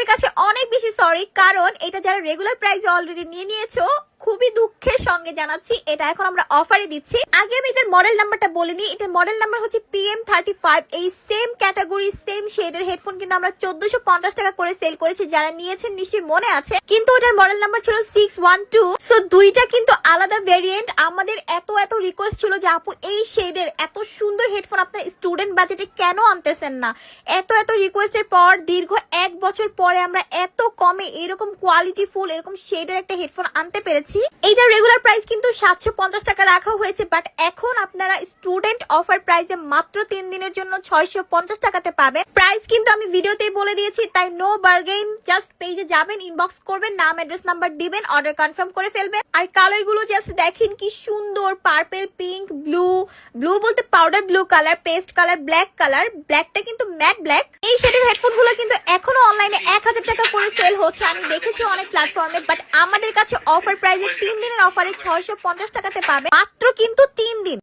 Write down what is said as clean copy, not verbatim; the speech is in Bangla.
আপনাদের কাছে অনেক বেশি সরি, কারণ এটা যারা রেগুলার প্রাইসে অলরেডি নিয়ে নিয়েছো খুবই দুঃখের সঙ্গে জানাচ্ছি এটা এখন আমরা অফারে দিচ্ছি। আগে আমি এটার মডেল নাম্বারটা বলিনি, এটার মডেল নাম্বার হচ্ছে PM35। এই সেম ক্যাটাগরি সেম শেডের হেডফোন কিন্তু আমরা 1450 টাকা করে সেল করেছি, যারা নিয়েছেন নিশ্চয়ই মনে আছে। কিন্তু ওটার মডেল নাম্বার ছিল 612। সো দুইটা কিন্তু আলাদা ভেরিয়েন্ট। আমাদের এত রিকোয়েস্ট ছিল যে আপু এই শেডের এত সুন্দর হেডফোন আপনার স্টুডেন্ট বাজেটে কেন আনতেছেন না। এত রিকোয়েস্টের পর দীর্ঘ 1 বছর পরে আমরা এত কমে এরকম কোয়ালিটি ফুল এরকম শেডের একটা হেডফোন আনতে পেরেছি। এইটা রেগুলার প্রাইস কিন্তু 750 টাকা রাখা হয়েছে, বাট এখন আপনারা স্টুডেন্ট অফার প্রাইসে মাত্র 3 দিনের জন্য 650 টাকাতে পাবে। প্রাইস কিন্তু আমি ভিডিওতেই বলে দিয়েছি, তাই নো বার্গেইন। জাস্ট পেজে যাবেন, ইনবক্স করবেন, নাম অ্যাড্রেস নাম্বার দিবেন, অর্ডার কনফার্ম করে ফেলবেন। আর কালার গুলো জাস্ট দেখেন কি সুন্দর, পার্পল, পিঙ্ক, ব্লু বলতে powder blue colour, paste colour, black colour. ব্ল্যাকটা কিন্তু ম্যাট ব্ল্যাক। এই শেডের হেডফোন গুলো কিন্তু এখনো অনলাইনে 1000 টাকা করে সেল হচ্ছে, আমি দেখেছি অনেক প্ল্যাটফর্মে, বাট আমাদের কাছে অফার প্রাইসে 3 দিনের অফারে 650 টাকাতে পাবে, মাত্র কিন্তু 3 দিন।